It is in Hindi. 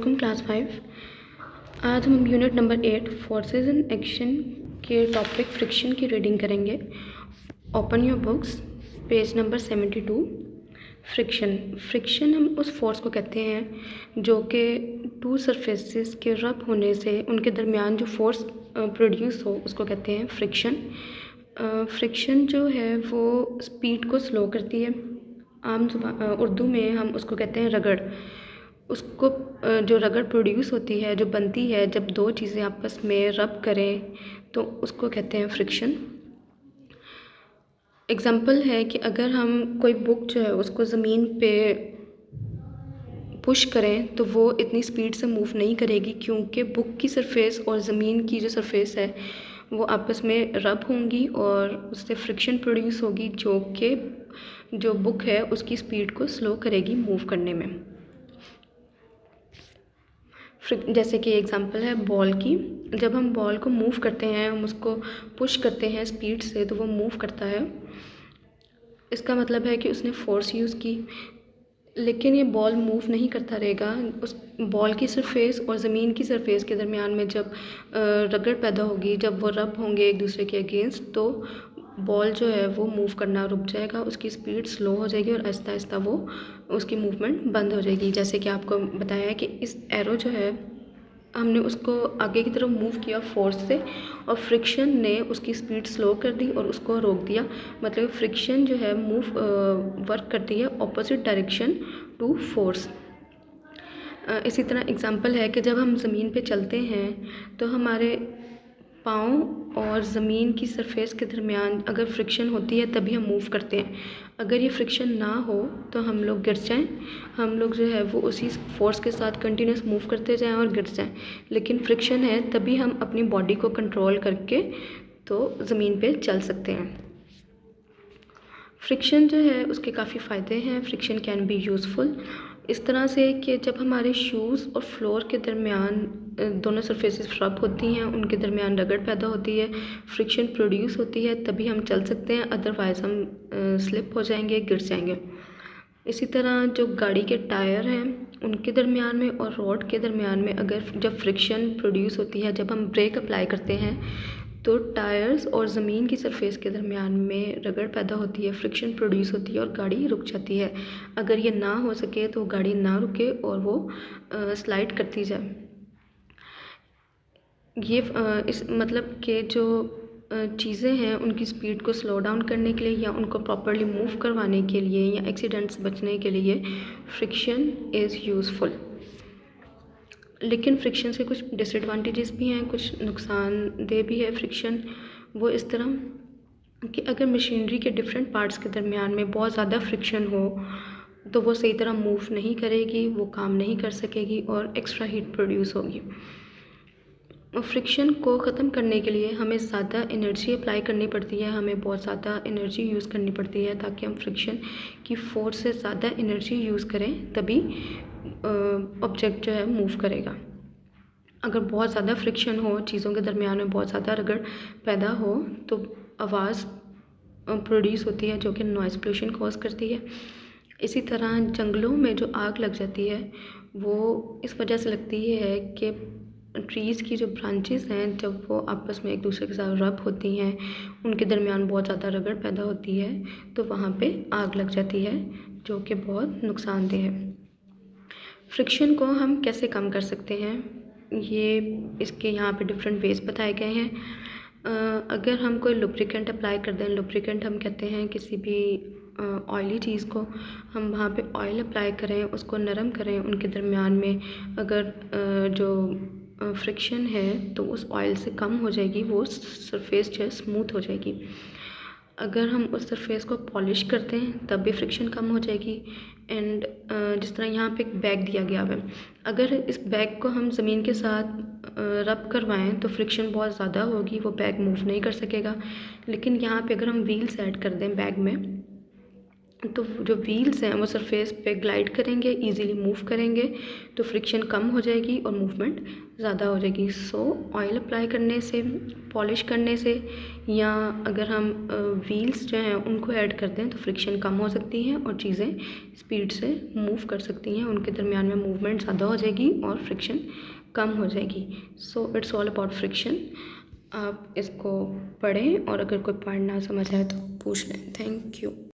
अस्सलाम क्लास 5। आज हम unit number 8 forces in action के टॉपिक फ्रिक्शन की रीडिंग करेंगे। Open your books, page number 72। Friction हम उस फोर्स को कहते हैं जो कि टू सरफेसेस के रब होने से उनके दरमियान जो फोर्स प्रोड्यूस हो उसको कहते हैं फ्रिक्शन। फ्रिक्शन जो है वो स्पीड को स्लो करती है। आम उर्दू में हम उसको कहते हैं रगड़। उसको जो रगड़ प्रोड्यूस होती है, जो बनती है जब दो चीज़ें आपस में रब करें तो उसको कहते हैं फ्रिक्शन। एग्ज़ाम्पल है कि अगर हम कोई बुक जो है उसको ज़मीन पे पुश करें तो वो इतनी स्पीड से मूव नहीं करेगी, क्योंकि बुक की सरफेस और ज़मीन की जो सरफेस है वो आपस में रब होंगी और उससे फ्रिक्शन प्रोड्यूस होगी जो कि जो बुक है उसकी स्पीड को स्लो करेगी मूव करने में। जैसे कि एग्ज़ाम्पल है बॉल की। जब हम बॉल को मूव करते हैं, हम उसको पुश करते हैं स्पीड से तो वो मूव करता है। इसका मतलब है कि उसने फोर्स यूज़ की, लेकिन ये बॉल मूव नहीं करता रहेगा। उस बॉल की सरफेस और ज़मीन की सरफेस के दरमियान में जब रगड़ पैदा होगी, जब वो रब होंगे एक दूसरे के अगेंस्ट, तो बॉल जो है वो मूव करना रुक जाएगा, उसकी स्पीड स्लो हो जाएगी और आहिस्ता आहिस्ता वो उसकी मूवमेंट बंद हो जाएगी। जैसे कि आपको बताया है कि इस एरो जो है हमने उसको आगे की तरफ मूव किया फोर्स से और फ्रिक्शन ने उसकी स्पीड स्लो कर दी और उसको रोक दिया। मतलब फ्रिक्शन जो है वर्क करती है ऑपोजिट डायरेक्शन टू फोर्स। इसी तरह एग्जांपल है कि जब हम ज़मीन पे चलते हैं तो हमारे पाँव और ज़मीन की सरफेस के दरमियान अगर फ्रिक्शन होती है तभी हम मूव करते हैं। अगर ये फ्रिक्शन ना हो तो हम लोग गिर जाएं, हम लोग जो है वो उसी फोर्स के साथ कंटिन्यूस मूव करते जाएं और गिर जाएं। लेकिन फ्रिक्शन है तभी हम अपनी बॉडी को कंट्रोल करके तो ज़मीन पे चल सकते हैं। फ्रिक्शन जो है उसके काफ़ी फ़ायदे हैं। फ्रिक्शन कैन बी यूज़फुल इस तरह से कि जब हमारे शूज़ और फ्लोर के दरमियान दोनों सरफेसेस रब होती हैं, उनके दरमियान रगड़ पैदा होती है, फ्रिक्शन प्रोड्यूस होती है, तभी हम चल सकते हैं, अदरवाइज़ हम स्लिप हो जाएंगे, गिर जाएंगे। इसी तरह जो गाड़ी के टायर हैं उनके दरमियान में और रोड के दरमियान में अगर जब फ्रिक्शन प्रोड्यूस होती है, जब हम ब्रेक अप्लाई करते हैं तो टायर्स और ज़मीन की सरफेस के दरमियान में रगड़ पैदा होती है, फ्रिक्शन प्रोड्यूस होती है और गाड़ी रुक जाती है। अगर ये ना हो सके तो गाड़ी ना रुके और वो स्लाइड करती जाए। ये इस मतलब कि जो चीज़ें हैं उनकी स्पीड को स्लो डाउन करने के लिए या उनको प्रॉपरली मूव करवाने के लिए या एक्सीडेंट से बचने के लिए फ्रिक्शन इज़ यूज़फुल। लेकिन फ्रिक्शन से कुछ डिसएडवांटेजेस भी हैं, कुछ नुकसानदेह भी है फ्रिक्शन। वो इस तरह कि अगर मशीनरी के डिफरेंट पार्ट्स के दरमियान में बहुत ज़्यादा फ्रिक्शन हो तो वो सही तरह मूव नहीं करेगी, वो काम नहीं कर सकेगी और एक्स्ट्रा हीट प्रोड्यूस होगी। फ्रिक्शन को ख़त्म करने के लिए हमें ज़्यादा एनर्जी अप्लाई करनी पड़ती है, हमें बहुत ज़्यादा एनर्जी यूज़ करनी पड़ती है ताकि हम फ्रिक्शन की फोर्स से ज़्यादा एनर्जी यूज़ करें, तभी ऑब्जेक्ट जो है मूव करेगा। अगर बहुत ज़्यादा फ्रिक्शन हो, चीज़ों के दरमियान में बहुत ज़्यादा रगड़ पैदा हो तो आवाज़ प्रोड्यूस होती है जो कि नॉइज़ पोल्यूशन कॉज करती है। इसी तरह जंगलों में जो आग लग जाती है वो इस वजह से लगती है कि ट्रीज़ की जो ब्रांचेस हैं जब वो आपस में एक दूसरे के साथ रब होती हैं, उनके दरमियान बहुत ज़्यादा रगड़ पैदा होती है तो वहाँ पे आग लग जाती है जो कि बहुत नुकसानदेह है। फ्रिक्शन को हम कैसे कम कर सकते हैं, ये इसके यहाँ पे डिफरेंट वेज बताए गए हैं। अगर हम कोई लुब्रिकेंट अप्लाई कर दें, लुब्रिकेंट हम कहते हैं किसी भी ऑयली चीज़ को, हम वहाँ पे ऑयल अप्लाई करें, उसको नरम करें, उनके दरमियान में अगर जो फ्रिक्शन है तो उस ऑयल से कम हो जाएगी, वो सरफेस जो है स्मूथ हो जाएगी। अगर हम उस सरफेस को पॉलिश करते हैं तब भी फ्रिक्शन कम हो जाएगी। एंड जिस तरह यहाँ पे एक बैग दिया गया है, अगर इस बैग को हम ज़मीन के साथ रब करवाएं तो फ्रिक्शन बहुत ज़्यादा होगी, वो बैग मूव नहीं कर सकेगा। लेकिन यहाँ पे अगर हम व्हील्स ऐड कर दें बैग में तो जो व्हील्स हैं वो सरफेस पे ग्लाइड करेंगे, इजीली मूव करेंगे, तो फ्रिक्शन कम हो जाएगी और मूवमेंट ज़्यादा हो जाएगी। सो ऑयल अप्लाई करने से, पॉलिश करने से, या अगर हम व्हील्स जो हैं उनको ऐड करते हैं तो फ्रिक्शन कम हो सकती हैं और चीज़ें स्पीड से मूव कर सकती हैं, उनके दरमियान में मूवमेंट ज़्यादा हो जाएगी और फ्रिक्शन कम हो जाएगी। So it's all about friction. आप इसको पढ़ें और अगर कोई पॉइंट ना समझ आए तो पूछ लें। Thank you.